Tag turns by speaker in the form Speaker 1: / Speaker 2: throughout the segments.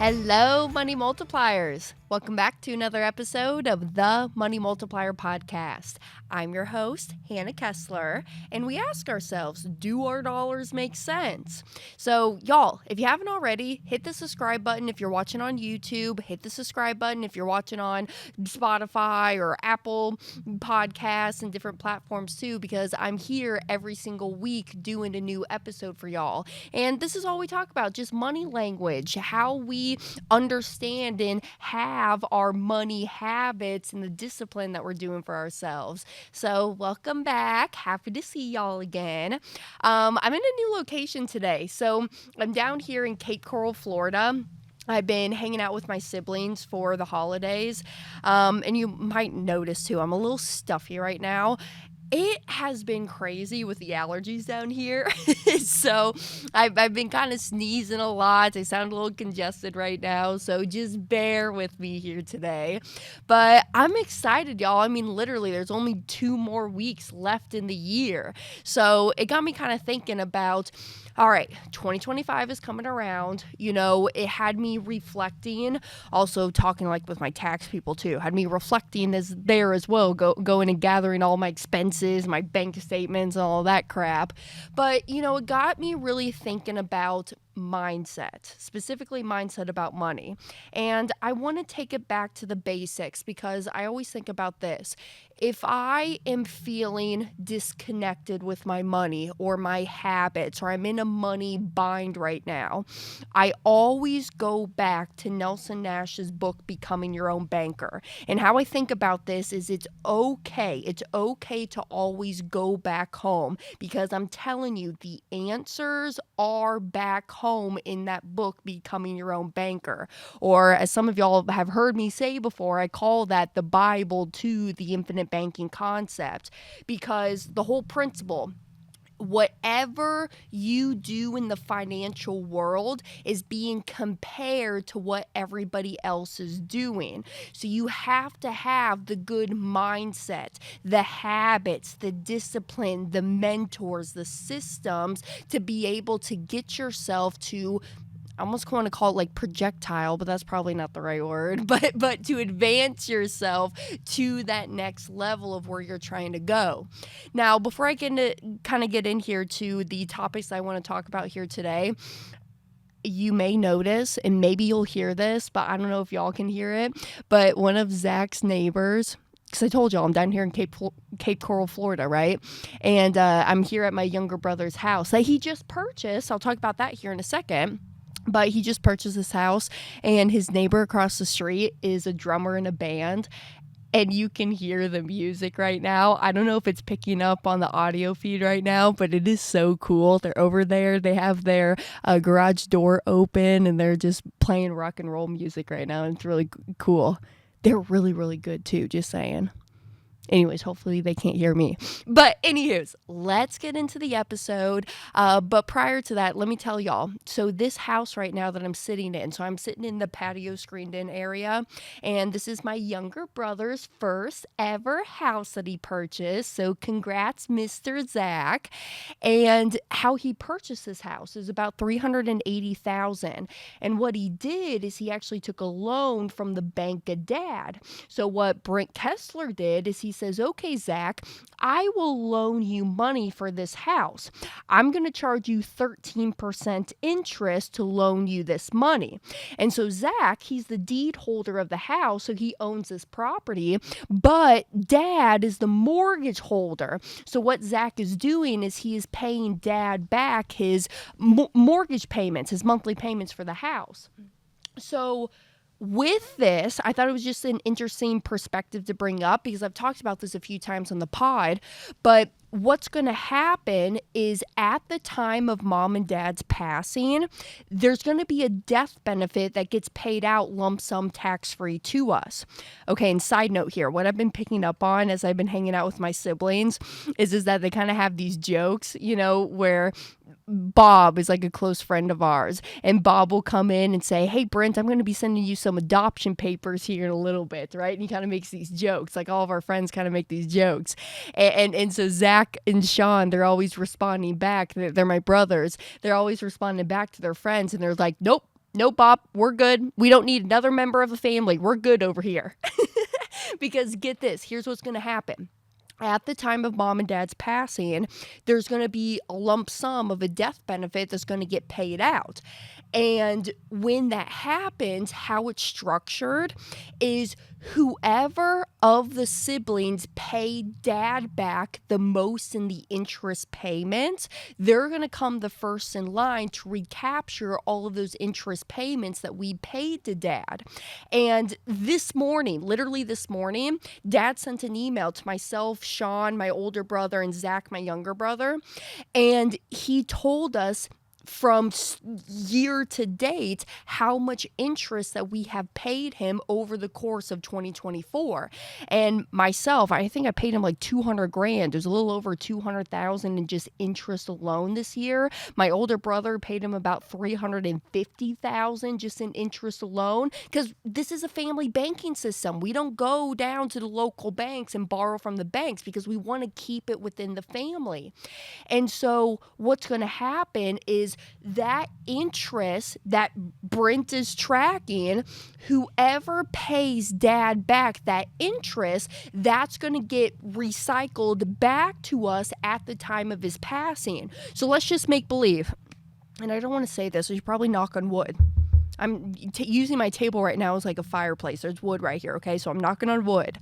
Speaker 1: Hello, Money Multipliers. Welcome back to another episode of the Money Multiplier podcast. I'm your host, Hannah Kessler, and we ask ourselves, do our dollars make sense? So, y'all, if you haven't already, hit the subscribe button if you're watching on YouTube. Hit the subscribe button if you're watching on Spotify or Apple Podcasts and different platforms too, because I'm here every single week doing a new episode for y'all. And this is all we talk about, just money language, how we understand and have our money habits and the discipline that we're doing for ourselves. So welcome back. Happy to see y'all again. I'm in a new location today. So I'm down here in Cape Coral, Florida. I've been hanging out with my siblings for the holidays. And you might notice too, I'm a little stuffy right now. It has been crazy with the allergies down here. So I've been kind of sneezing a lot. I sound a little congested right now. So just bear with me here today. But I'm excited, y'all. I mean, literally, there's only 2 more weeks left in the year. So it got me kind of thinking about, all right, 2025 is coming around. You know, it had me reflecting, also talking like with my tax people too, had me reflecting as well, going and gathering all my expenses, my bank statements and all that crap. But, you know, it got me really thinking about mindset, specifically mindset about money. And I want to take it back to the basics because I always think about this. If I am feeling disconnected with my money or my habits, or I'm in a money bind right now, I always go back to Nelson Nash's book, Becoming Your Own Banker. And how I think about this is it's okay to always go back home, because I'm telling you, the answers are back home in that book, Becoming Your Own Banker. Or as some of y'all have heard me say before, I call that the Bible to the infinite banking concept, because the whole principle, whatever you do in the financial world is being compared to what everybody else is doing. So you have to have the good mindset, the habits, the discipline, the mentors, the systems to be able to get yourself to, I almost want to call it like projectile, but that's probably not the right word, but to advance yourself to that next level of where you're trying to go. Now, before I get in here to the topics I want to talk about here today, you may notice, and maybe you'll hear this, but I don't know if y'all can hear it, but one of Zach's neighbors, because I told y'all I'm down here in Cape Coral, Florida, right? And I'm here at my younger brother's house that he just purchased. I'll talk about that here in a second. But he just purchased this house, and his neighbor across the street is a drummer in a band, and you can hear the music right now. I don't know if it's picking up on the audio feed right now, but it is so cool. They're over there. They have their garage door open, and they're just playing rock and roll music right now, and it's really cool. They're really, really good too, just saying. Anyways, hopefully they can't hear me. But anywho's, let's get into the episode. But prior to that, let me tell y'all. So this house right now that I'm sitting in, so I'm sitting in the patio screened in area. And this is my younger brother's first ever house that he purchased. So congrats, Mr. Zach. And how he purchased this house is about $380,000. And what he did is he actually took a loan from the bank of dad. So what Brent Kessler did is he says, okay, Zach, I will loan you money for this house. I'm going to charge you 13% interest to loan you this money. And so Zach, he's the deed holder of the house, so he owns this property, but dad is the mortgage holder. So what Zach is doing is he is paying dad back his mortgage payments, his monthly payments for the house. So with this, I thought it was just an interesting perspective to bring up, because I've talked about this a few times on the pod, but what's going to happen is at the time of mom and dad's passing, there's going to be a death benefit that gets paid out lump sum tax-free to us. Okay, and side note here, what I've been picking up on as I've been hanging out with my siblings is that they kind of have these jokes, you know, where Bob is like a close friend of ours, and Bob will come in and say, hey, Brent, I'm going to be sending you some adoption papers here in a little bit, right? And he kind of makes these jokes, like all of our friends kind of make these jokes. And so Zach and Sean, they're always responding back. They're my brothers. They're always responding back to their friends, and they're like, nope, Nope, Bob, we're good. We don't need another member of the family. We're good over here. Because get this, here's what's going to happen. At the time of mom and dad's passing, there's going to be a lump sum of a death benefit that's going to get paid out. And when that happens, how it's structured is whoever of the siblings pay dad back the most in the interest payments, they're going to come the first in line to recapture all of those interest payments that we paid to dad. And this morning, literally this morning, dad sent an email to myself, Sean, my older brother, and Zach, my younger brother. And he told us from year to date how much interest that we have paid him over the course of 2024. And myself, I think I paid him like $200,000. There's a little over $200,000 in just interest alone this year. My older brother paid him about $350,000 just in interest alone, because this is a family banking system. We don't go down to the local banks and borrow from the banks because we want to keep it within the family. And so what's going to happen is that interest that Brent is tracking, whoever pays dad back that interest, that's going to get recycled back to us at the time of his passing. So let's just make believe, and I don't want to say this, so you should probably knock on wood. I'm using my table right now as like a fireplace. There's wood right here, okay? So I'm knocking on wood.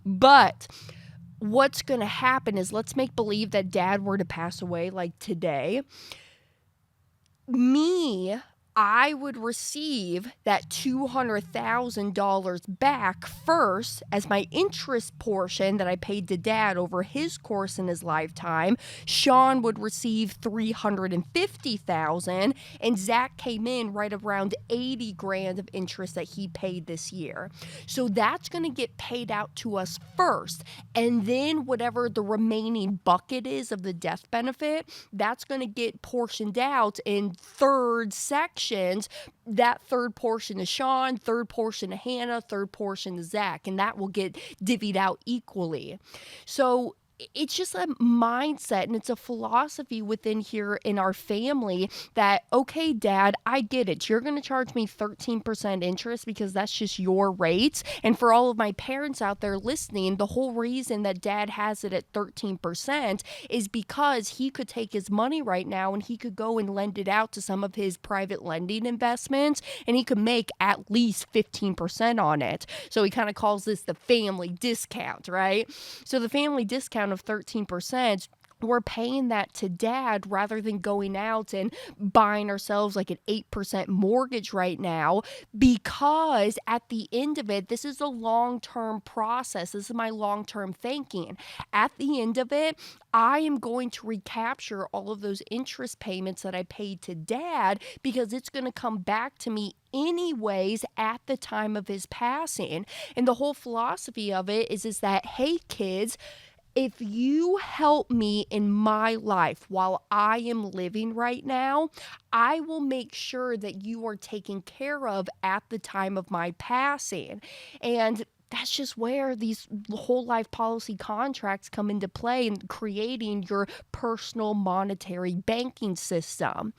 Speaker 1: But what's going to happen is, let's make believe that dad were to pass away like today. I would receive that $200,000 back first as my interest portion that I paid to dad over his course in his lifetime. Sean would receive $350,000, and Zach came in right around $80,000 of interest that he paid this year. So that's going to get paid out to us first, and then whatever the remaining bucket is of the death benefit, that's going to get portioned out in third sections. That third portion to Sean, third portion to Hannah, third portion to Zach, and that will get divvied out equally. So it's just a mindset, and it's a philosophy within here in our family that, okay, dad, I get it. You're going to charge me 13% interest because that's just your rates. And for all of my parents out there listening, the whole reason that dad has it at 13% is because he could take his money right now and he could go and lend it out to some of his private lending investments, and he could make at least 15% on it. So he kind of calls this the family discount, right? So the family discount of 13%, we're paying that to dad rather than going out and buying ourselves like an 8% mortgage right now, because at the end of it, this is a long-term process. This is my long-term thinking. At the end of it, I am going to recapture all of those interest payments that I paid to dad because it's going to come back to me anyways at the time of his passing. And the whole philosophy of it is that, hey, kids, if you help me in my life while I am living right now, I will make sure that you are taken care of at the time of my passing. And that's just where these whole life policy contracts come into play in creating your personal monetary banking system.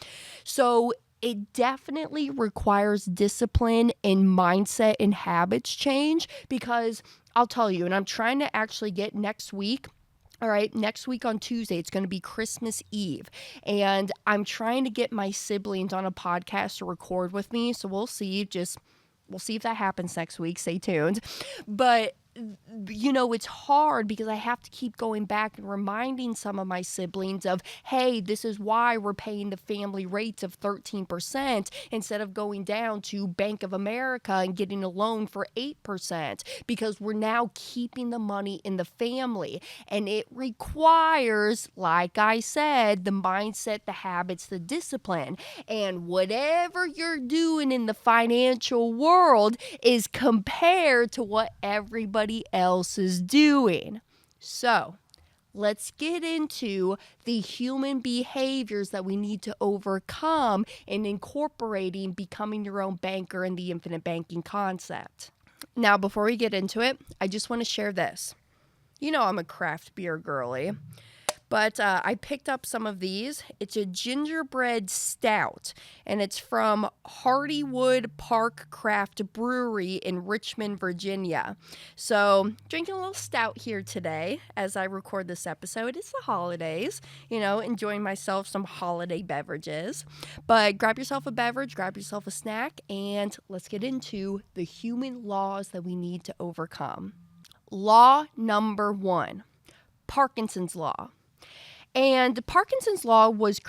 Speaker 1: So it definitely requires discipline and mindset and habits change, because I'll tell you, and I'm trying to actually get next week. All right, next week on Tuesday, it's going to be Christmas Eve, and I'm trying to get my siblings on a podcast to record with me, so we'll see if that happens next week. Stay tuned. But you know, it's hard because I have to keep going back and reminding some of my siblings of, hey, this is why we're paying the family rates of 13% instead of going down to Bank of America and getting a loan for 8%, because we're now keeping the money in the family. And it requires, like I said, the mindset, the habits, the discipline. And whatever you're doing in the financial world is compared to what everybody else is doing. So let's get into the human behaviors that we need to overcome in incorporating becoming your own banker and the infinite banking concept. Now, before we get into it, I just want to share this. You know, I'm a craft beer girly, But I picked up some of these. It's a gingerbread stout, and it's from Hardywood Park Craft Brewery in Richmond, Virginia. So, drinking a little stout here today as I record this episode. It's the holidays, enjoying myself some holiday beverages. But grab yourself a beverage, grab yourself a snack, and let's get into the human laws that we need to overcome. Law number 1, Parkinson's Law. And Parkinson's Law was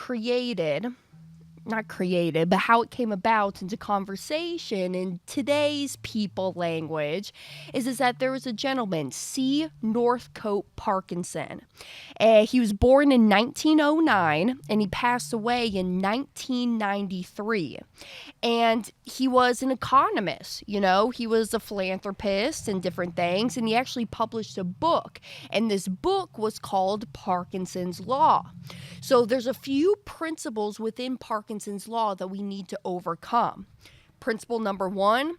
Speaker 1: not created, but how it came about into conversation in today's people language is that there was a gentleman, C. Northcote Parkinson. He was born in 1909 and he passed away in 1993. And he was an economist, he was a philanthropist and different things. And he actually published a book. And this book was called Parkinson's Law. So there's a few principles within Parkinson's Law that we need to overcome. Principle number 1,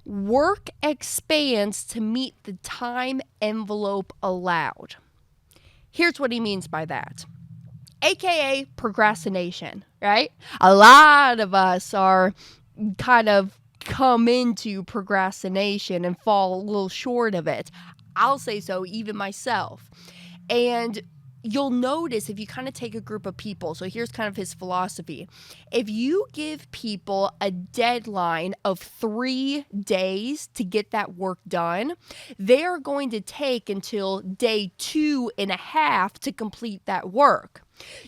Speaker 1: work expands to meet the time envelope allowed. Here's what he means by that. AKA procrastination, right? A lot of us are kind of come into procrastination and fall a little short of it. I'll say so, even myself. And you'll notice if you kind of take a group of people, so here's kind of his philosophy. If you give people a deadline of 3 days to get that work done, they're going to take until day 2.5 to complete that work.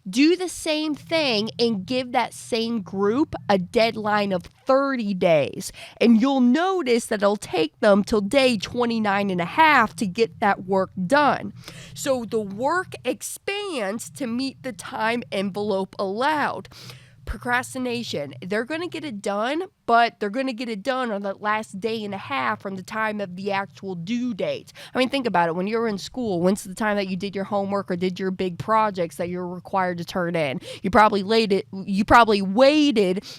Speaker 1: Do the same thing and give that same group a deadline of 30 days. And you'll notice that it'll take them till day 29.5 to get that work done. So the work expands to meet the time envelope allowed. Procrastination, they're going to get it done, but they're going to get it done on that last day and a half from the time of the actual due date. I mean, think about it. When you were in school, when's the time that you did your homework or did your big projects that you're required to turn in? You probably waited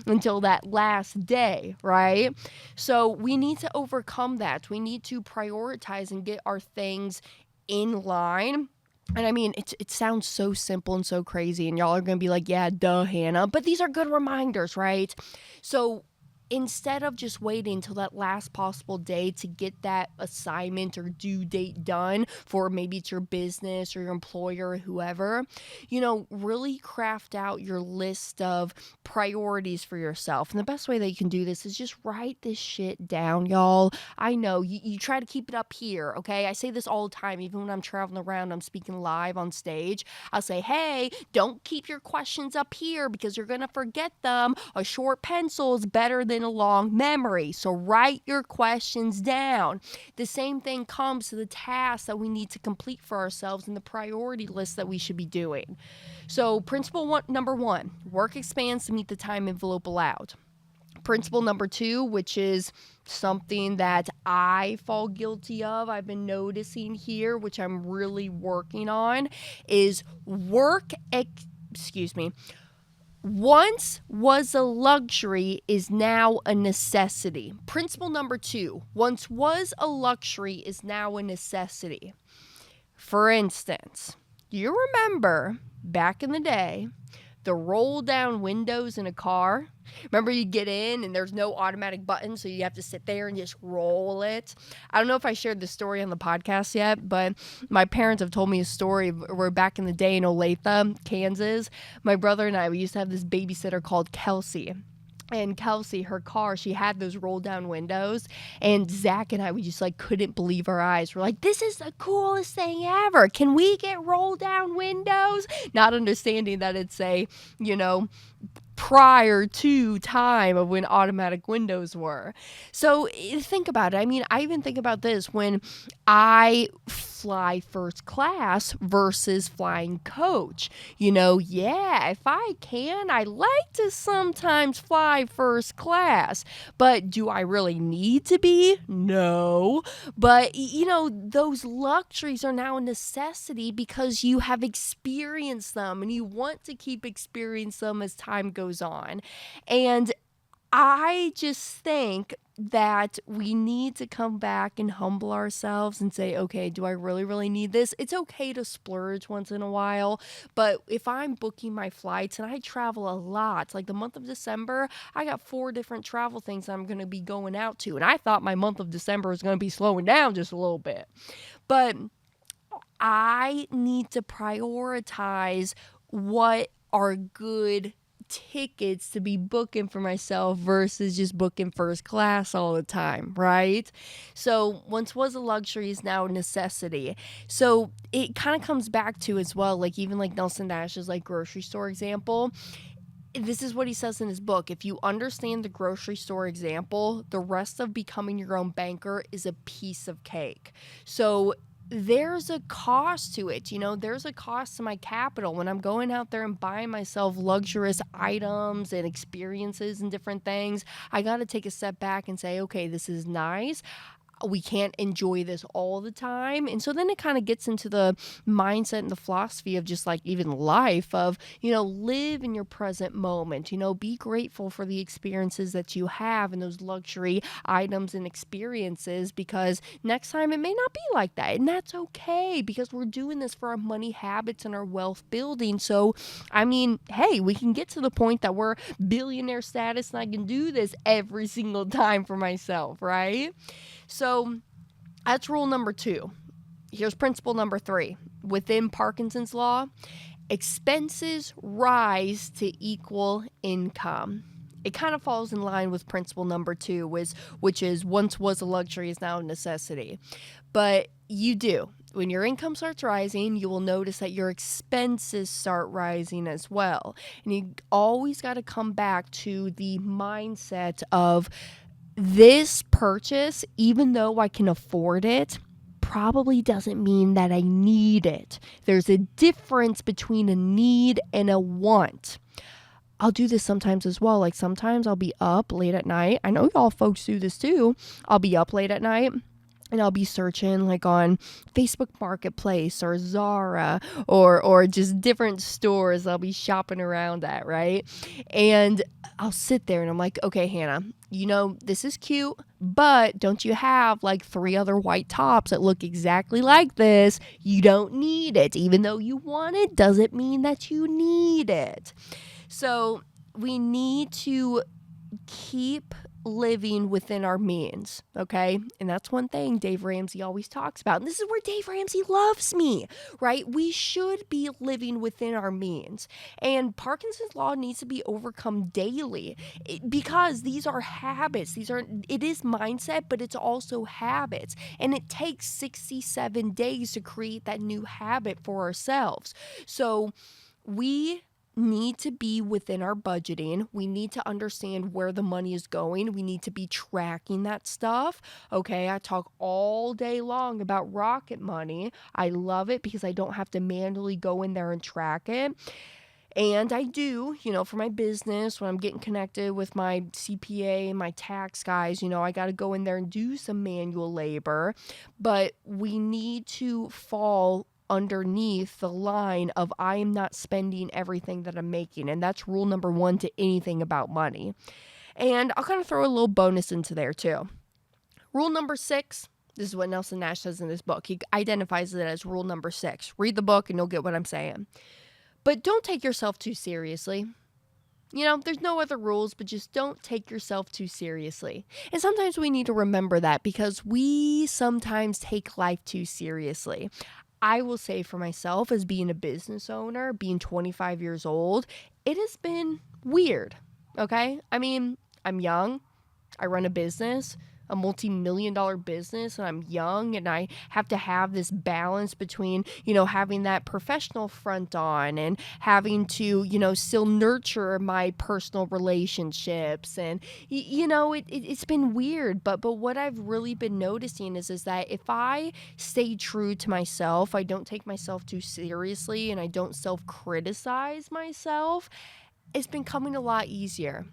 Speaker 1: until that last day, right? So we need to overcome that. We need to prioritize and get our things in line. And I mean, it sounds so simple and so crazy, and y'all are going to be like, yeah, duh, Hannah. But these are good reminders, right? So instead of just waiting until that last possible day to get that assignment or due date done for maybe it's your business or your employer or whoever, really craft out your list of priorities for yourself. And the best way that you can do this is just write this shit down, y'all. I know you try to keep it up here, okay? I say this all the time, even when I'm traveling around, I'm speaking live on stage. I'll say, hey, don't keep your questions up here because you're going to forget them. A short pencil is better than a long memory. So write your questions down. The same thing comes to the tasks that we need to complete for ourselves and the priority list that we should be doing. So number 1, work expands to meet the time envelope allowed. Principle number 2, which is something that I fall guilty of, I've been noticing here, which I'm really working on, is once was a luxury is now a necessity. Principle number 2, once was a luxury is now a necessity. For instance, you remember back in the day, the roll down windows in a car? Remember you get in and there's no automatic button, so you have to sit there and just roll it. I don't know if I shared this story on the podcast yet, but my parents have told me a story where back in the day in Olathe, Kansas, my brother and I, we used to have this babysitter called Kelsey. And Kelsey, her car, she had those roll down windows. And Zach and I, we just couldn't believe our eyes. We're like, this is the coolest thing ever. Can we get roll down windows? Not understanding that it's prior to time of when automatic windows were. So think about it. I mean, I even think about this when I fly first class versus flying coach. If I can, I like to sometimes fly first class, but do I really need to be? No. But, those luxuries are now a necessity because you have experienced them and you want to keep experiencing them as time goes on. And I just think that we need to come back and humble ourselves and say, okay, do I really, really need this? It's okay to splurge once in a while, but if I'm booking my flights and I travel a lot, like the month of December, I got 4 different travel things I'm going to be going out to. And I thought my month of December was going to be slowing down just a little bit. But I need to prioritize what are good tickets to be booking for myself versus just booking first class all the time, right? So once was a luxury is now a necessity. So it kind of comes back to as well, like even like Nelson Nash's like grocery store example. This is what he says in his book. If you understand the grocery store example, the rest of becoming your own banker is a piece of cake. So there's a cost to it. There's a cost to my capital when I'm going out there and buying myself luxurious items and experiences and different things. I got to take a step back and say, okay, this is nice. We can't enjoy this all the time. And so then it kind of gets into the mindset and the philosophy of just like even life of, live in your present moment, be grateful for the experiences that you have and those luxury items and experiences, because next time it may not be like that. And that's okay, because we're doing this for our money habits and our wealth building. So, hey, we can get to the point that we're billionaire status and I can do this every single time for myself, right? So that's rule number 2. Here's principle number 3. Within Parkinson's law, expenses rise to equal income. It kind of falls in line with principle number 2, which is once was a luxury is now a necessity. But you do. When your income starts rising, you will notice that your expenses start rising as well. And you always got to come back to the mindset of this purchase, even though I can afford it, probably doesn't mean that I need it. There's a difference between a need and a want. I'll do this sometimes as well. Like sometimes I'll be up late at night. I know y'all folks do this too. I'll be up late at night and I'll be searching like on Facebook Marketplace or Zara or just different stores I'll be shopping around at, right? And I'll sit there and I'm like, okay, Hannah, this is cute, but don't you have like 3 other white tops that look exactly like this? You don't need it. Even though you want it, doesn't mean that you need it. So we need to keep living within our means, okay? And that's one thing Dave Ramsey always talks about. And this is where Dave Ramsey loves me, right? We should be living within our means. And Parkinson's law needs to be overcome daily because these are habits. It is mindset, but it's also habits. And it takes 67 days to create that new habit for ourselves. So we need to be within our budgeting. We need to understand where the money is going. We need to be tracking that stuff. Okay, I talk all day long about Rocket Money. I love it because I don't have to manually go in there and track it. And I do, for my business, when I'm getting connected with my CPA and my tax guys, I got to go in there and do some manual labor. But we need to fall underneath the line of I am not spending everything that I'm making. And that's rule number 1 to anything about money. And I'll kind of throw a little bonus into there too. Rule number 6, this is what Nelson Nash says in his book. He identifies it as rule number 6. Read the book and you'll get what I'm saying. But don't take yourself too seriously. There's no other rules, but just don't take yourself too seriously. And sometimes we need to remember that because we sometimes take life too seriously. I will say for myself, as being a business owner, being 25 years old, it has been weird, okay? I'm young. I run a business, a multi-million-dollar business, and I'm young, and I have to have this balance between, having that professional front on and having to, still nurture my personal relationships. And, it's been weird, but what I've really been noticing is that if I stay true to myself, I don't take myself too seriously, and I don't self-criticize myself, it's been coming a lot easier.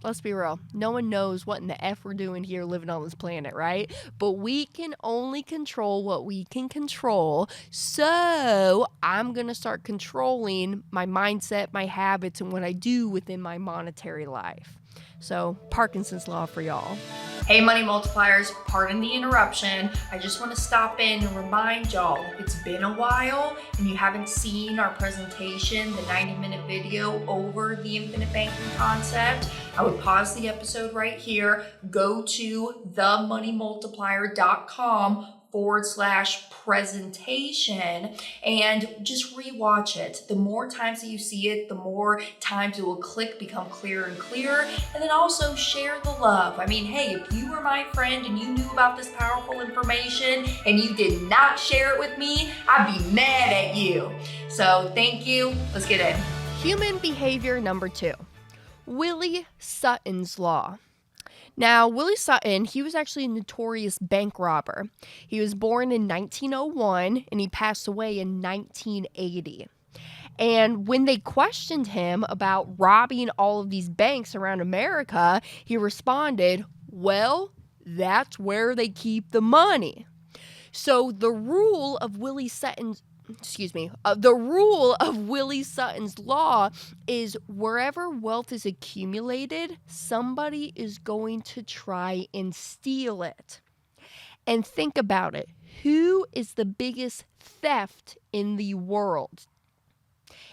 Speaker 1: Let's be real. No one knows what in the F we're doing here living on this planet, right? But we can only control what we can control. So I'm going to start controlling my mindset, my habits, and what I do within my monetary life. So Parkinson's law for y'all.
Speaker 2: Hey money multipliers, pardon the interruption. I just want to stop in and remind y'all, if it's been a while and you haven't seen our presentation, the 90-minute video over the infinite banking concept, I would pause the episode right here, go to themoneyMultiplier.com/presentation and just rewatch it. The more times that you see it, the more times it will become clearer and clearer. And then also share the love. I mean, hey, if you were my friend and you knew about this powerful information and you did not share it with me, I'd be mad at you. So thank you. Let's get in.
Speaker 1: Human behavior number 2, Willie Sutton's law. Now, Willie Sutton, he was actually a notorious bank robber. He was born in 1901 and he passed away in 1980. And when they questioned him about robbing all of these banks around America, he responded, well, that's where they keep the money. So the rule of Willie Sutton's law is wherever wealth is accumulated, somebody is going to try and steal it. And think about it. Who is the biggest theft in the world?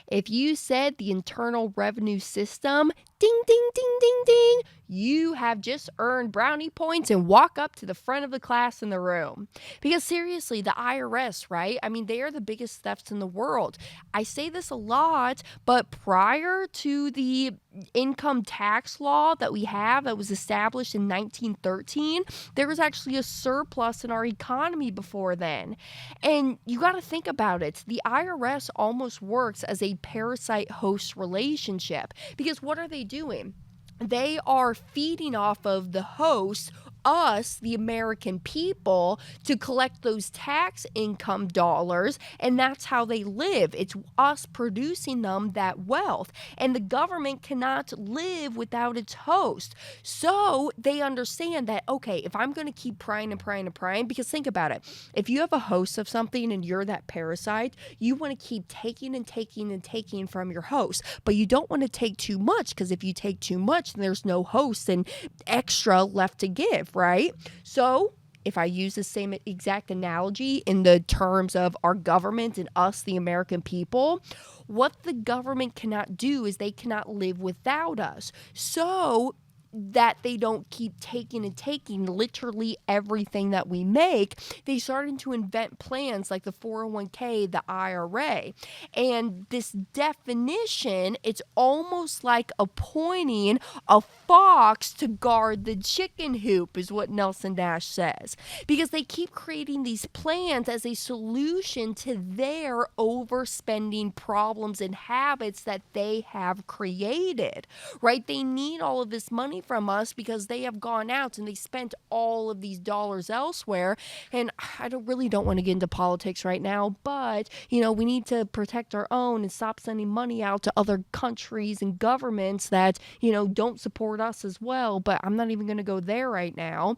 Speaker 1: If you said the Internal Revenue System, ding, ding, ding, ding, ding, you have just earned brownie points and walk up to the front of the class in the room. Because seriously, the IRS, right? I mean, they are the biggest thefts in the world. I say this a lot, but prior to the income tax law that we have that was established in 1913, there was actually a surplus in our economy before then. And you got to think about it. The IRS almost works as a parasite-host relationship. Because what are they doing? They are feeding off of the host, us, the American people, to collect those tax income dollars, and that's how they live. It's us producing them that wealth, and the government cannot live without its host. So they understand that, okay, if I'm going to keep prying and prying and prying, because think about it, if you have a host of something and you're that parasite, you want to keep taking and taking and taking from your host, but you don't want to take too much, because if you take too much, then there's no host and extra left to give, right? So if I use the same exact analogy in the terms of our government and us, the American people, what the government cannot do is they cannot live without us. So that they don't keep taking and taking literally everything that we make, they started to invent plans like the 401k, the IRA. And this definition, it's almost like appointing a fox to guard the chicken hoop, is what Nelson Nash says. Because they keep creating these plans as a solution to their overspending problems and habits that they have created, right? They need all of this money from us because they have gone out and they spent all of these dollars elsewhere. And I really don't want to get into politics right now, but we need to protect our own and stop sending money out to other countries and governments that don't support us as well. But I'm not even going to go there right now.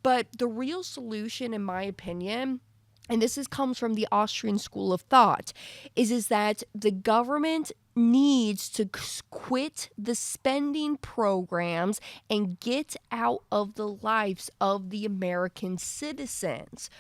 Speaker 1: But the real solution, in my opinion, and this comes from the Austrian school of thought, is that the government needs to quit the spending programs and get out of the lives of the American citizens.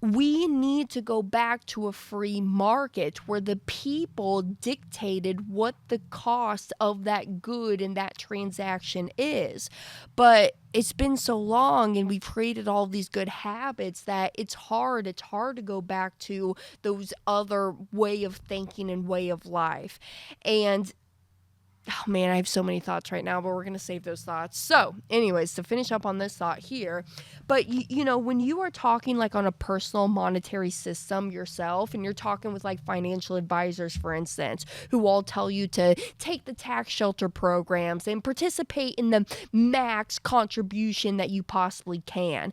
Speaker 1: We need to go back to a free market where the people dictated what the cost of that good and that transaction is. But it's been so long and we've created all these good habits that it's hard to go back to those other way of thinking and way of life. And oh man, I have so many thoughts right now, but we're going to save those thoughts. So anyways, to finish up on this thought here, but when you are talking like on a personal monetary system yourself, and you're talking with like financial advisors, for instance, who all tell you to take the tax shelter programs and participate in the max contribution that you possibly can,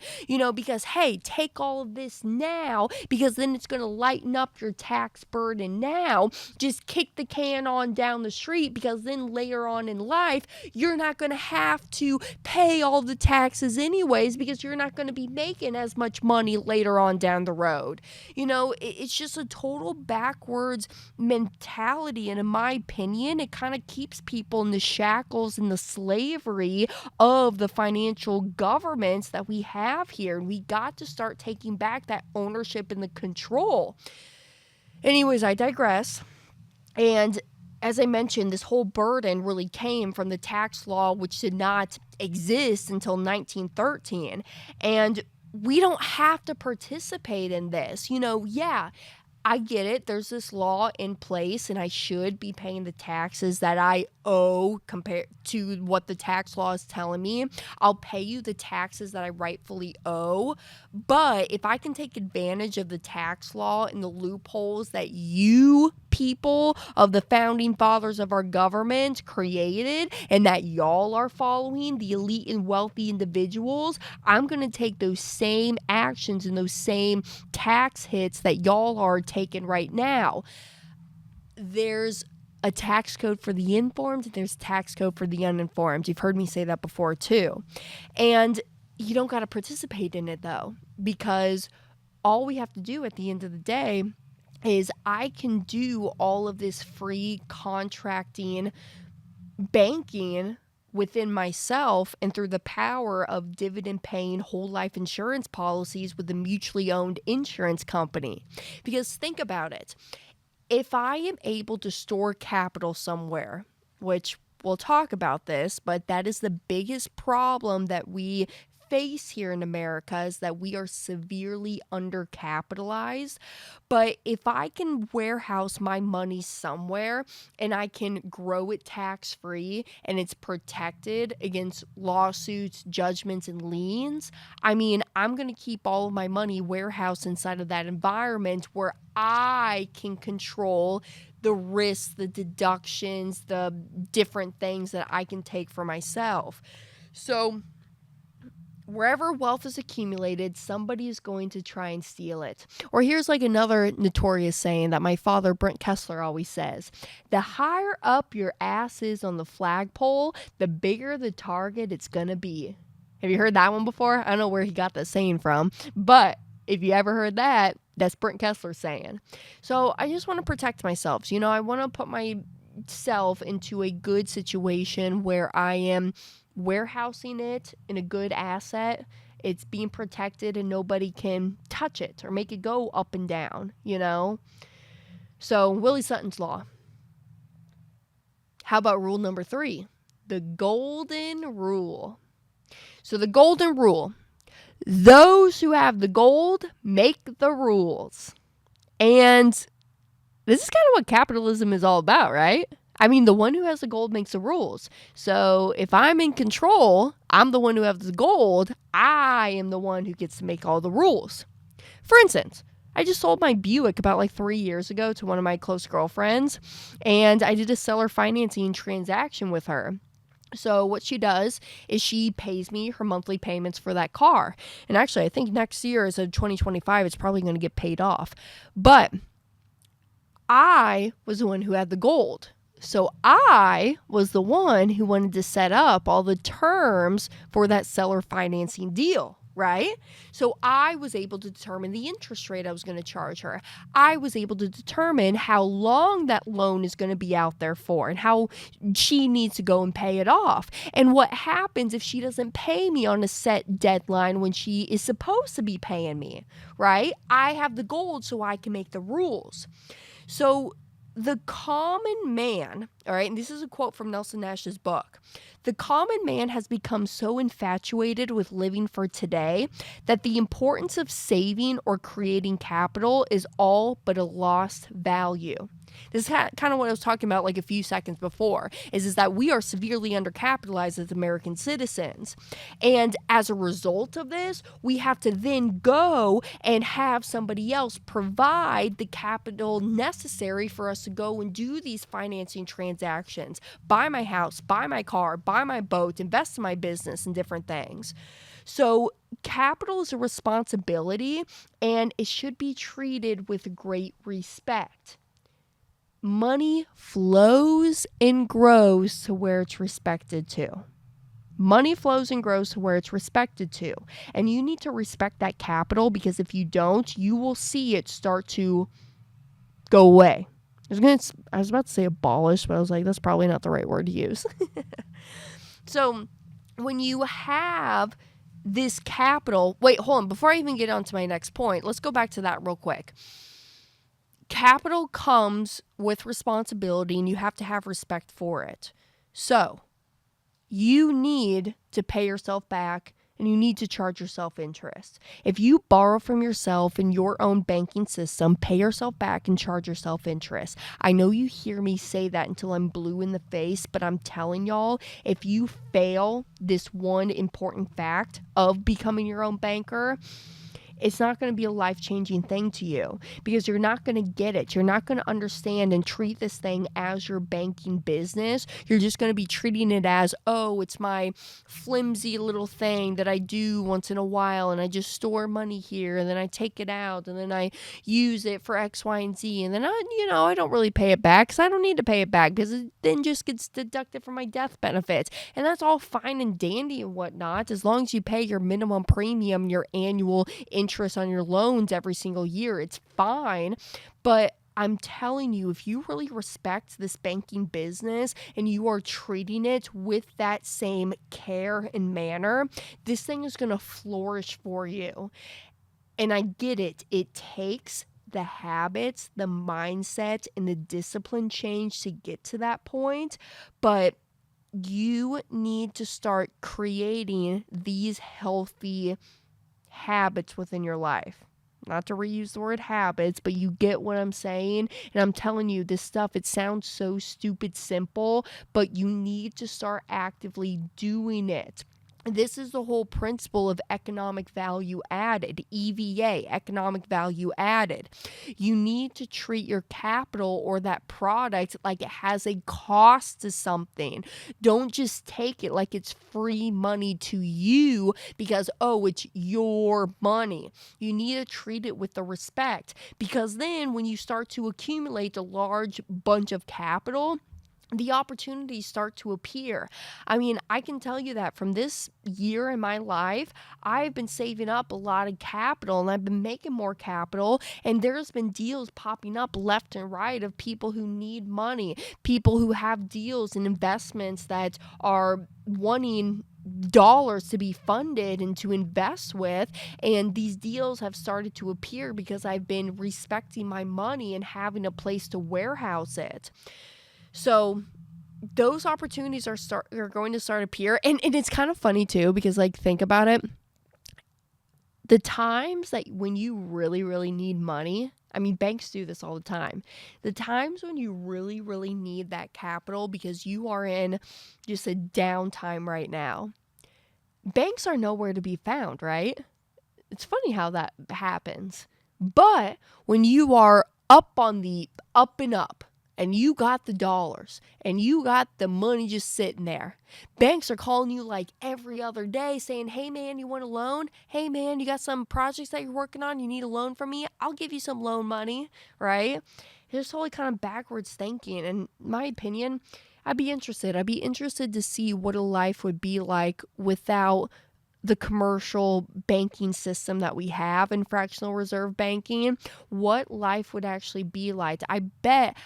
Speaker 1: because hey, take all of this now, because then it's going to lighten up your tax burden now. Just kick the can on down the street, because then then later on in life, you're not going to have to pay all the taxes anyways because you're not going to be making as much money later on down the road. It's just a total backwards mentality. And in my opinion, it kind of keeps people in the shackles and the slavery of the financial governments that we have here. And we got to start taking back that ownership and the control. Anyways, I digress. And as I mentioned, this whole burden really came from the tax law, which did not exist until 1913. And we don't have to participate in this. I get it. There's this law in place and I should be paying the taxes that I owe compared to what the tax law is telling me. I'll pay you the taxes that I rightfully owe. But if I can take advantage of the tax law and the loopholes that you people of the founding fathers of our government created and that y'all are following, the elite and wealthy individuals, I'm going to take those same actions and those same tax hits that y'all are taking right now. There's a tax code for the informed, there's a tax code for the uninformed. You've heard me say that before too. And you don't got to participate in it though, because all we have to do at the end of the day is I can do all of this free contracting, banking within myself and through the power of dividend paying whole life insurance policies with a mutually owned insurance company. Because think about it. If I am able to store capital somewhere, which we'll talk about this, but that is the biggest problem that we face here in America, is that we are severely undercapitalized. But if I can warehouse my money somewhere and I can grow it tax-free and it's protected against lawsuits, judgments, and liens, I'm going to keep all of my money warehoused inside of that environment where I can control the risks, the deductions, the different things that I can take for myself. So wherever wealth is accumulated, somebody is going to try and steal it. Or here's another notorious saying that my father, Brent Kessler, always says: the higher up your ass is on the flagpole, the bigger the target it's going to be. Have you heard that one before? I don't know where he got that saying from, but if you ever heard that, that's Brent Kessler saying. So I just want to protect myself. I want to put myself into a good situation where I am warehousing it in a good asset. It's being protected and nobody can touch it or make it go up and down, So Willie Sutton's law. How about rule number 3? The golden rule. So the golden rule: those who have the gold make the rules. And this is kind of what capitalism is all about, right? The one who has the gold makes the rules. So if I'm in control, I'm the one who has the gold. I am the one who gets to make all the rules. For instance, I just sold my Buick about 3 years ago to one of my close girlfriends, and I did a seller financing transaction with her. So what she does is she pays me her monthly payments for that car. And actually, I think next year, as of 2025, it's probably going to get paid off. But I was the one who had the gold. So I was the one who wanted to set up all the terms for that seller financing deal, right? So I was able to determine the interest rate I was going to charge her. I was able to determine how long that loan is going to be out there for and how she needs to go and pay it off. And what happens if she doesn't pay me on a set deadline when she is supposed to be paying me, right? I have the gold so I can make the rules. So the common man, all right, and this is a quote from Nelson Nash's book: the common man has become so infatuated with living for today that the importance of saving or creating capital is all but a lost value. This is kind of what I was talking about a few seconds before, is that we are severely undercapitalized as American citizens. And as a result of this, we have to then go and have somebody else provide the capital necessary for us to go and do these financing transactions, buy my house, buy my car, buy my boat, invest in my business and different things. So capital is a responsibility and it should be treated with great respect. Money flows and grows to where it's respected to. Money flows and grows to where it's respected to. And you need to respect that capital, because if you don't, you will see it start to go away. I was about to say abolish, but I was like, that's probably not the right word to use. So when you have this capital, wait, hold on. Before I even get on to my next point, let's go back to that real quick. Capital comes with responsibility, and you have to have respect for it. So you need to pay yourself back, and you need to charge yourself interest. If you borrow from yourself in your own banking system, pay yourself back and charge yourself interest. I know you hear me say that until I'm blue in the face, but I'm telling y'all, if you fail this one important fact of becoming your own banker, it's not going to be a life-changing thing to you, because you're not going to get it. You're not going to understand and treat this thing as your banking business. You're just going to be treating it as, oh, it's my flimsy little thing that I do once in a while, and I just store money here, and then I take it out, and then I use it for X, Y, and Z, and then I don't really pay it back, because I don't need to pay it back, because it then just gets deducted from my death benefits. And that's all fine and dandy and whatnot, as long as you pay your minimum premium, your annual interest on your loans every single year. It's fine. But I'm telling you, if you really respect this banking business and you are treating it with that same care and manner, this thing is going to flourish for you. And I get it. It takes the habits, the mindset, and the discipline change to get to that point. But you need to start creating these healthy habits within your life. Not to reuse the word habits, but you get what I'm saying. And I'm telling you, this stuff, it sounds so stupid simple, but you need to start actively doing it. This is the whole principle of economic value added, EVA, economic value added. You need to treat your capital or that product like it has a cost to something. Don't just take it like it's free money to you because, oh, it's your money. You need to treat it with the respect, because then when you start to accumulate a large bunch of capital, the opportunities start to appear. I mean, I can tell you that from this year in my life, I've been saving up a lot of capital, and I've been making more capital, and there's been deals popping up left and right of people who need money, people who have deals and investments that are wanting dollars to be funded and to invest with, and these deals have started to appear because I've been respecting my money and having a place to warehouse it. So those opportunities are going to start appear. And it's kind of funny too, because like, think about it. The times that when you really, really need money, I mean, banks do this all the time. The times when you really, really need that capital because you are in just a downtime right now, banks are nowhere to be found, right? It's funny how that happens. But when you are up on the up and up, and you got the dollars, and you got the money just sitting there, banks are calling you like every other day saying, hey man, you want a loan? Hey man, you got some projects that you're working on? You need a loan from me? I'll give you some loan money, right? It's totally kind of backwards thinking. And in my opinion, I'd be interested to see what a life would be like without the commercial banking system that we have in fractional reserve banking. What life would actually be like. I bet,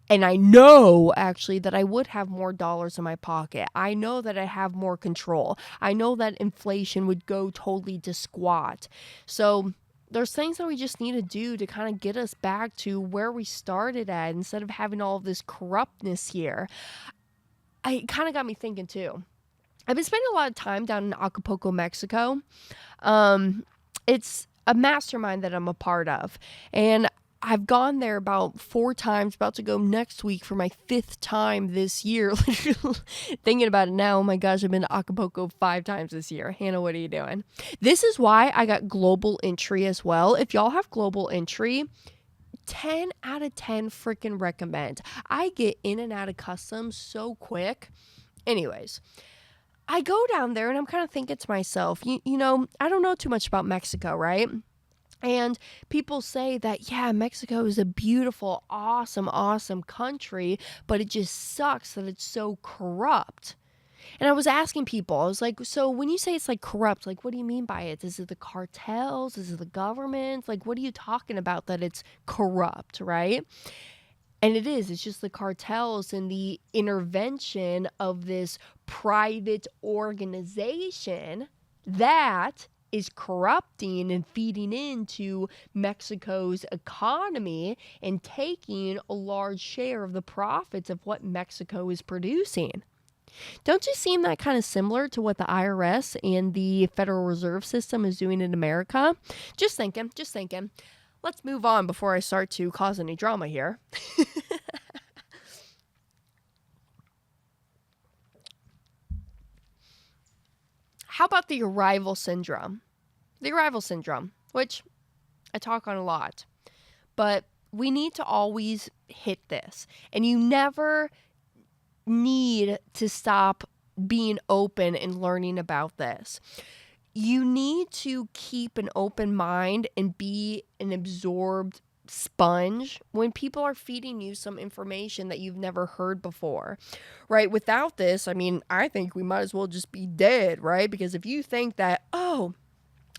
Speaker 1: and I know actually that I would have more dollars in my pocket. I know that I have more control. I know that inflation would go totally to squat. So there's things that we just need to do to kind of get us back to where we started at instead of having all of this corruptness here. It kind of got me thinking too. I've been spending a lot of time down in Acapulco, Mexico. It's a mastermind that I'm a part of, and I've gone there about 4 times, about to go next week for my 5th time this year. Thinking about it now, oh my gosh, I've been to Acapulco 5 times this year. Hannah, what are you doing? This is why I got global entry as well. If y'all have global entry, 10 out of 10 freaking recommend. I get in and out of customs so quick. Anyways, I go down there and I'm kind of thinking to myself, you know, I don't know too much about Mexico, right? And people say that, yeah, Mexico is a beautiful, awesome, awesome country, but it just sucks that it's so corrupt. And I was asking people, I was like, so when you say it's like corrupt, like, what do you mean by it? Is it the cartels? Is it the government? Like, what are you talking about that it's corrupt, right? And it is, it's just the cartels and the intervention of this private organization that is corrupting and feeding into Mexico's economy and taking a large share of the profits of what Mexico is producing. Don't you seem that kind of similar to what the IRS and the Federal Reserve System is doing in America? Just thinking, just thinking. Let's move on before I start to cause any drama here. How about the arrival syndrome? The arrival syndrome, which I talk on a lot, but we need to always hit this. And you never need to stop being open and learning about this. You need to keep an open mind and be an absorbed sponge when people are feeding you some information that you've never heard before, right? Without this, I mean, I think we might as well just be dead, right? Because if you think that, oh,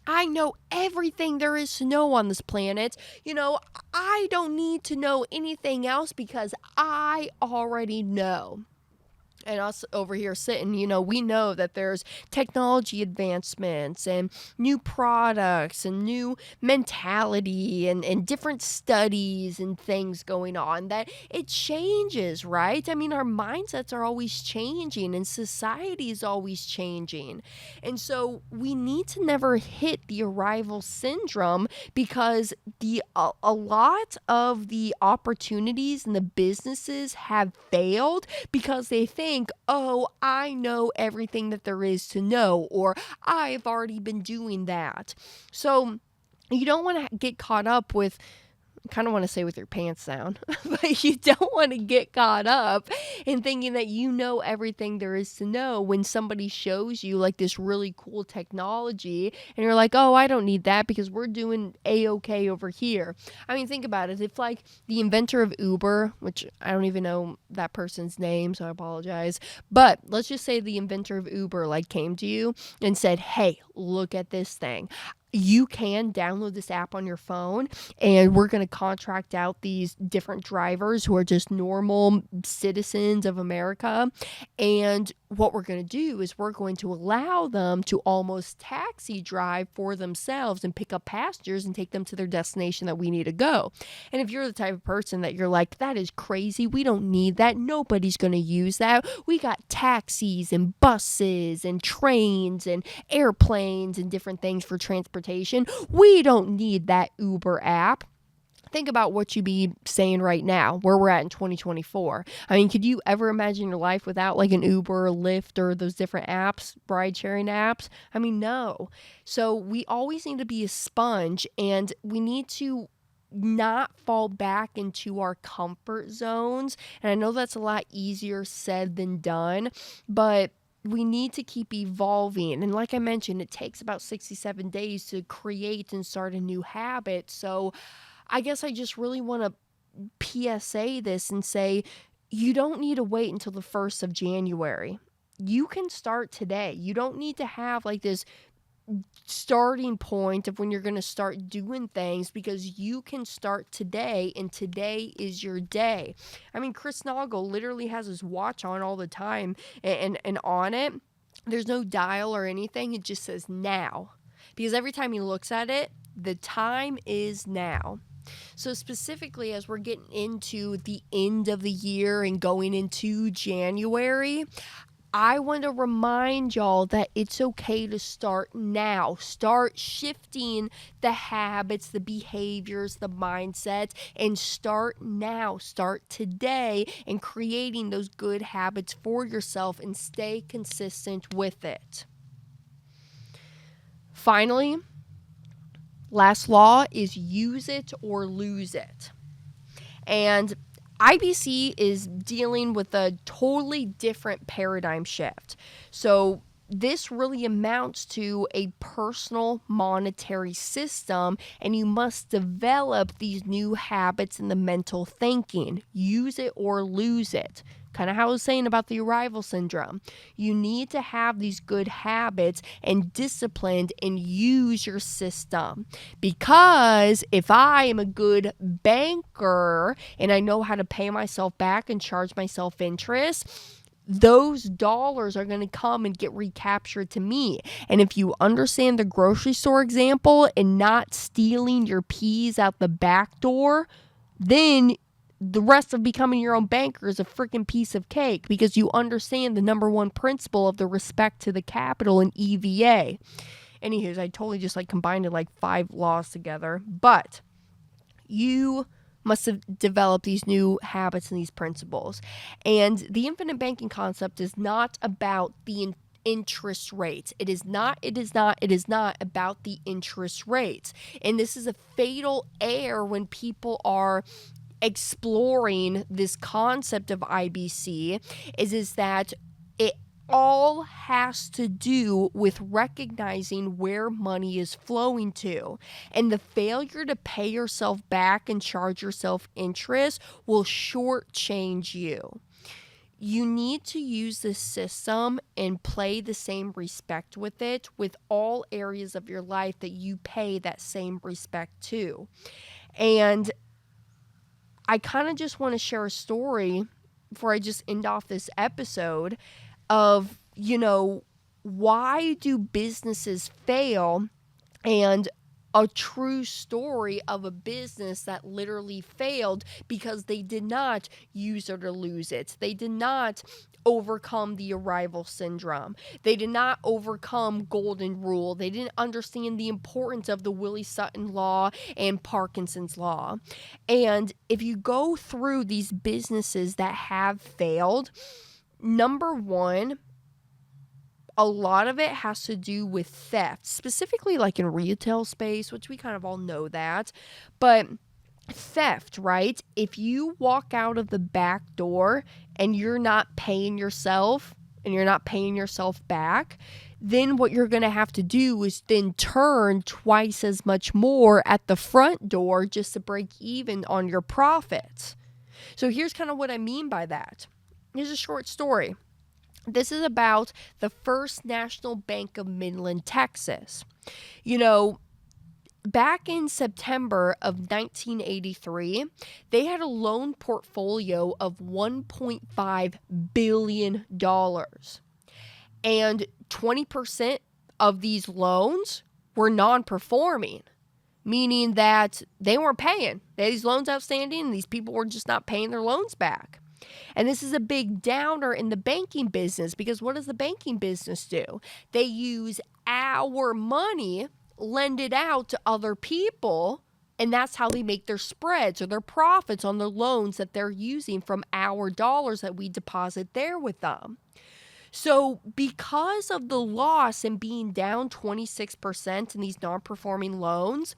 Speaker 1: I know everything there is to know on this planet, I don't need to know anything else because I already know. And us over here sitting, we know that there's technology advancements and new products and new mentality and different studies and things going on, that it changes, right? I mean, our mindsets are always changing and society is always changing. And so we need to never hit the arrival syndrome, because a lot of the opportunities and the businesses have failed because they think, oh, I know everything that there is to know, or I've already been doing that. So you don't want to get caught up with, I kind of want to say with your pants down, but you don't want to get caught up in thinking that you know everything there is to know when somebody shows you like this really cool technology and you're like, oh, I don't need that because we're doing A-okay over here. I mean, think about it. If like the inventor of Uber, which I don't even know that person's name, so I apologize, but let's just say the inventor of Uber like came to you and said, hey, look at this thing. You can download this app on your phone, and we're going to contract out these different drivers who are just normal citizens of America. And what we're going to do is we're going to allow them to almost taxi drive for themselves and pick up passengers and take them to their destination that we need to go. And if you're the type of person that you're like, that is crazy, we don't need that, nobody's going to use that, we got taxis and buses and trains and airplanes and different things for transportation, we don't need that Uber app. Think about what you be saying right now, where we're at in 2024. I mean, could you ever imagine your life without like an Uber or Lyft or those different apps, ride sharing apps? I mean, no. So we always need to be a sponge, and we need to not fall back into our comfort zones. And I know that's a lot easier said than done, but we need to keep evolving. And like I mentioned, it takes about 67 days to create and start a new habit. So I guess I just really want to PSA this and say, you don't need to wait until the 1st of January. You can start today. You don't need to have like this starting point of when you're going to start doing things, because you can start today, and today is your day. I mean, Chris Noggle literally has his watch on all the time, and on it, there's no dial or anything. It just says now, because every time he looks at it, the time is now. So specifically, as we're getting into the end of the year and going into January, I want to remind y'all that it's okay to start now. Start shifting the habits, the behaviors, the mindsets, and start now. Start today and creating those good habits for yourself, and stay consistent with it. Finally, last law is use it or lose it. And IBC is dealing with a totally different paradigm shift. So this really amounts to a personal monetary system, and you must develop these new habits in the mental thinking. Use it or lose it. Kind of how I was saying about the arrival syndrome. You need to have these good habits and disciplined and use your system. Because if I am a good banker and I know how to pay myself back and charge myself interest, those dollars are going to come and get recaptured to me. And if you understand the grocery store example and not stealing your peas out the back door, then the rest of becoming your own banker is a freaking piece of cake, because you understand the number one principle of the respect to the capital in EVA. Anywho, I totally just combined 5 laws together. But you must have developed these new habits and these principles. And the infinite banking concept is not about the interest rates. It is not about the interest rates. And this is a fatal error when people are exploring this concept of IBC, is that it all has to do with recognizing where money is flowing to. And the failure to pay yourself back and charge yourself interest will shortchange you. You need to use this system and play the same respect with it with all areas of your life that you pay that same respect to. And I kind of just want to share a story before I just end off this episode of, why do businesses fail, and a true story of a business that literally failed because they did not use it or lose it. They did not overcome the arrival syndrome. They did not overcome golden rule. They didn't understand the importance of the Willie Sutton law and Parkinson's law. And if you go through these businesses that have failed, number one, a lot of it has to do with theft, specifically in retail space, which we kind of all know that. But theft, right? If you walk out of the back door and you're not paying yourself and you're not paying yourself back, then what you're going to have to do is then turn twice as much more at the front door just to break even on your profits. So here's kind of what I mean by that. Here's a short story. This is about the First National Bank of Midland, Texas. Back in September of 1983, they had a loan portfolio of $1.5 billion. And 20% of these loans were non-performing, meaning that they weren't paying. They had these loans outstanding, and these people were just not paying their loans back. And this is a big downer in the banking business, because what does the banking business do? They use our money, lend it out to other people, and that's how they make their spreads or their profits on the loans that they're using from our dollars that we deposit there with them. So because of the loss and being down 26% in these non-performing loans,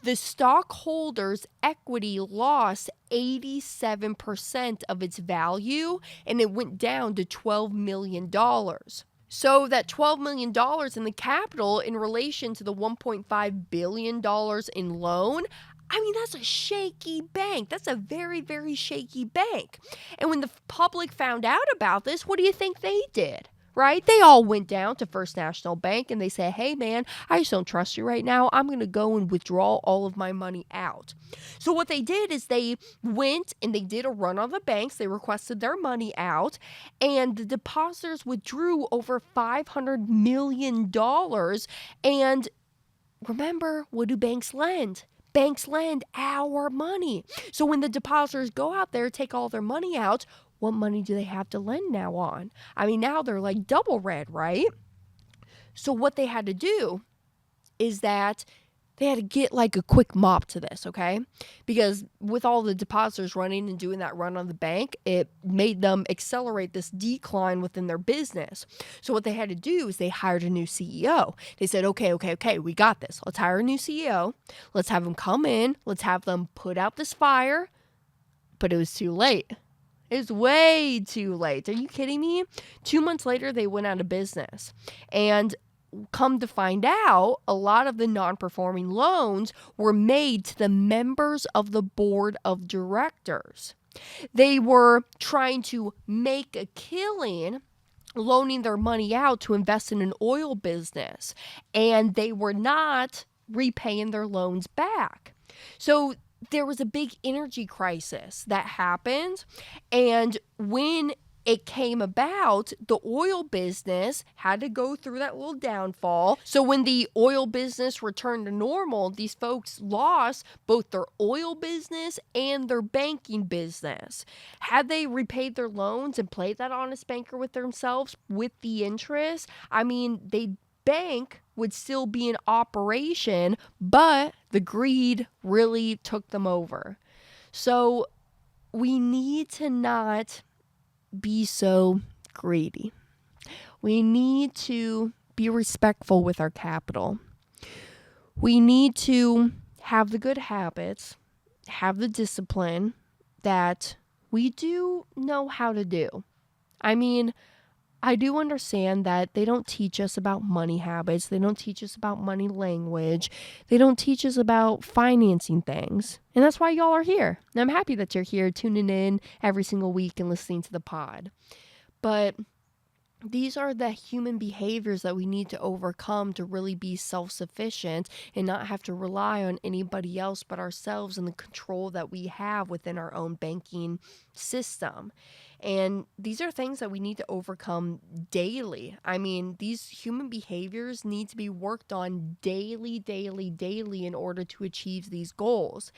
Speaker 1: the stockholders' equity lost 87% of its value, and it went down to $12 million. So that $12 million in the capital in relation to the $1.5 billion in loan, that's a shaky bank. That's a very, very shaky bank. And when the public found out about this, what do you think they did? Right? They all went down to First National Bank and they said, hey man, I just don't trust you right now. I'm going to go and withdraw all of my money out. So what they did is they went and they did a run on the banks. They requested their money out, and the depositors withdrew over $500 million. And remember, what do banks lend? Banks lend our money. So when the depositors go out there, take all their money out, what money do they have to lend now on? Now they're double red, right? So what they had to do is that they had to get a quick mop to this, okay? Because with all the depositors running and doing that run on the bank, it made them accelerate this decline within their business. So what they had to do is they hired a new CEO. They said, okay, we got this. Let's hire a new CEO. Let's have them come in. Let's have them put out this fire. But it was too late. It's way too late. Are you kidding me? 2 months later, they went out of business. And come to find out, a lot of the non-performing loans were made to the members of the board of directors. They were trying to make a killing loaning their money out to invest in an oil business, and they were not repaying their loans back. So there was a big energy crisis that happened, and when it came about, the oil business had to go through that little downfall. So when the oil business returned to normal, these folks lost both their oil business and their banking business. Had they repaid their loans and played that honest banker with themselves with the interest, I mean, they bank would still be in operation, but the greed really took them over. So we need to not be so greedy. We need to be respectful with our capital. We need to have the good habits, have the discipline that we do know how to do. I mean, I do understand that they don't teach us about money habits. They don't teach us about money language. They don't teach us about financing things. And that's why y'all are here. And I'm happy that you're here tuning in every single week and listening to the pod. But these are the human behaviors that we need to overcome to really be self-sufficient and not have to rely on anybody else but ourselves and the control that we have within our own banking system. And these are things that we need to overcome daily. I mean, these human behaviors need to be worked on daily in order to achieve these goals.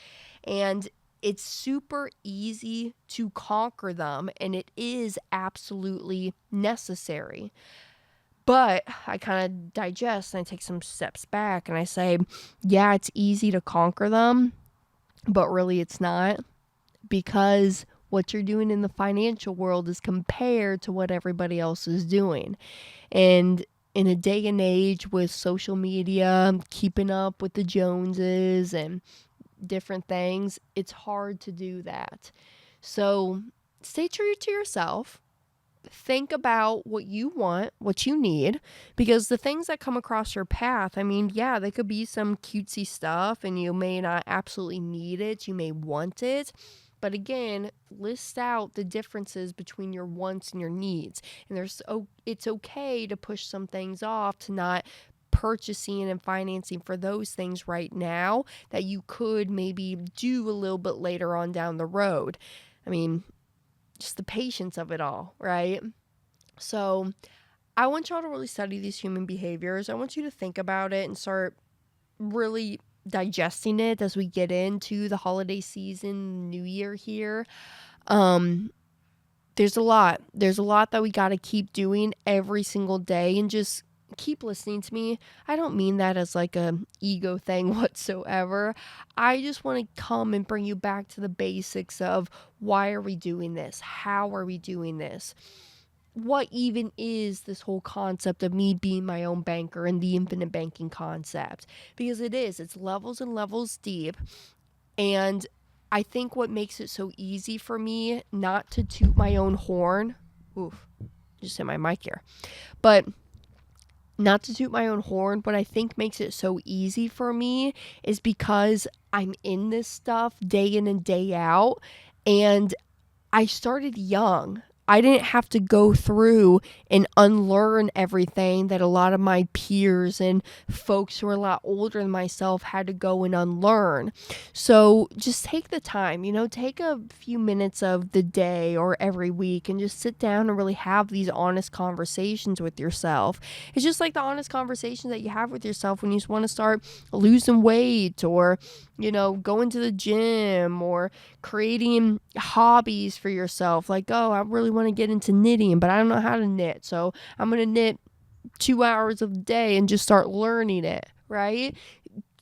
Speaker 1: And it's super easy to conquer them, and it is absolutely necessary. But I kind of digest and I take some steps back and I say, yeah, it's easy to conquer them, but really it's not, because what you're doing in the financial world is compared to what everybody else is doing. And in a day and age with social media, keeping up with the Joneses and different things, it's hard to do that. So stay true to yourself. Think about what you want, what you need, because the things that come across your path, I mean, yeah, they could be some cutesy stuff and you may not absolutely need it. You may want it. But again, list out the differences between your wants and your needs. And it's okay to push some things off, to not purchasing and financing for those things right now that you could maybe do a little bit later on down the road. I mean, just the patience of it all, right? So I want y'all to really study these human behaviors. I want you to think about it and start really digesting it as we get into the holiday season, New Year here. There's a lot that we got to keep doing every single day, and just keep listening to me. I don't mean that as like a ego thing whatsoever. I just want to come and bring you back to the basics of why are we doing this? How are we doing this? What even is this whole concept of me being my own banker and the infinite banking concept? Because it's levels and levels deep. And I think what makes it so easy for me not to toot my own horn, just hit my mic here, but not to toot my own horn, what I think makes it so easy for me is because I'm in this stuff day in and day out, and I started young. I didn't have to go through and unlearn everything that a lot of my peers and folks who are a lot older than myself had to go and unlearn. So just take the time, take a few minutes of the day or every week and just sit down and really have these honest conversations with yourself. It's just like the honest conversations that you have with yourself when you just want to start losing weight, or going to the gym, or creating hobbies for yourself. Like, oh, I really want to get into knitting, but I don't know how to knit. So I'm going to knit 2 hours of the day and just start learning it, right?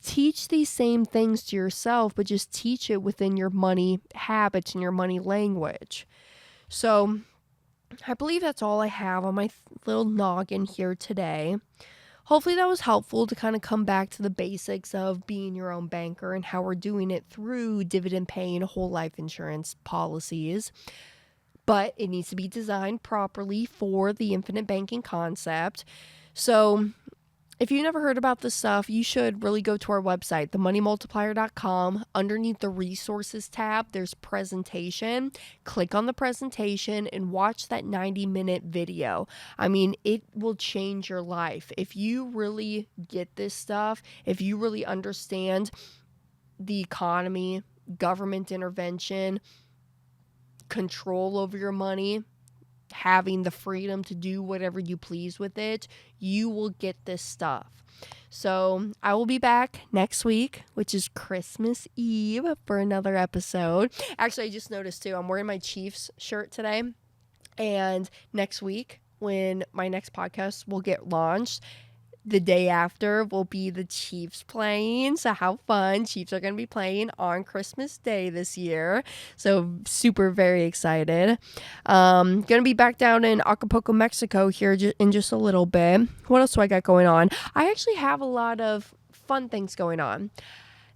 Speaker 1: Teach these same things to yourself, but just teach it within your money habits and your money language. So I believe that's all I have on my little noggin here today. Hopefully that was helpful to kind of come back to the basics of being your own banker and how we're doing it through dividend paying whole life insurance policies. but it needs to be designed properly for the infinite banking concept. So if you've never heard about this stuff, you should really go to our website, themoneymultiplier.com. Underneath the resources tab, there's presentation. Click on the presentation and watch that 90-minute video. I mean, it will change your life. If you really get this stuff, if you really understand the economy, government intervention, control over your money, having the freedom to do whatever you please with it, you will get this stuff. So I will be back next week, which is Christmas Eve, for another episode. Actually, I just noticed too, I'm wearing my Chiefs shirt today. And next week, when my next podcast will get launched, the day after will be the Chiefs playing. So how fun. Chiefs are going to be playing on Christmas Day this year. So super, very excited. Going to be back down in Acapulco, Mexico here in just a little bit. What else do I got going on? I actually have a lot of fun things going on.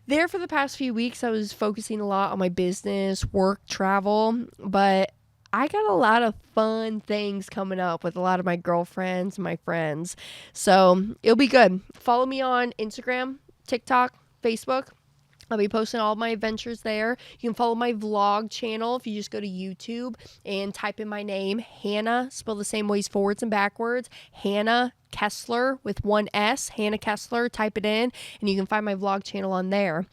Speaker 1: There for the past few weeks, I was focusing a lot on my business, work, travel, but I got a lot of fun things coming up with a lot of my girlfriends, my friends. So it'll be good. Follow me on Instagram, TikTok, Facebook. I'll be posting all my adventures there. You can follow my vlog channel if you just go to YouTube and type in my name, Hannah, spelled the same ways forwards and backwards, Hannah Kessler with one S, Hannah Kessler, type it in, and you can find my vlog channel on there.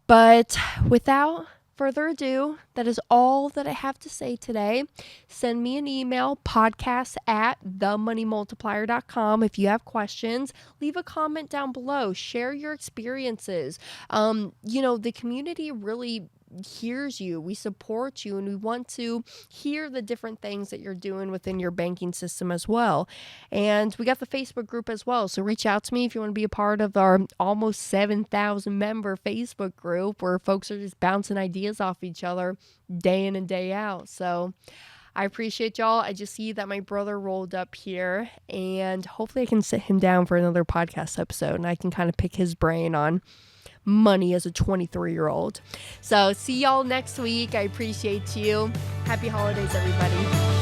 Speaker 1: But without further ado, that is all that I have to say today. Send me an email, podcast@themoneymultiplier.com. If you have questions, leave a comment down below. Share your experiences. The community really hears you. We support you, and we want to hear the different things that you're doing within your banking system as well. And we got the Facebook group as well. So reach out to me if you want to be a part of our almost 7,000 member Facebook group, where folks are just bouncing ideas off each other day in and day out. So I appreciate y'all. I just see that my brother rolled up here, and hopefully I can sit him down for another podcast episode and I can kind of pick his brain on money as a 23-year-old. So see y'all next week. I appreciate you. Happy holidays, everybody.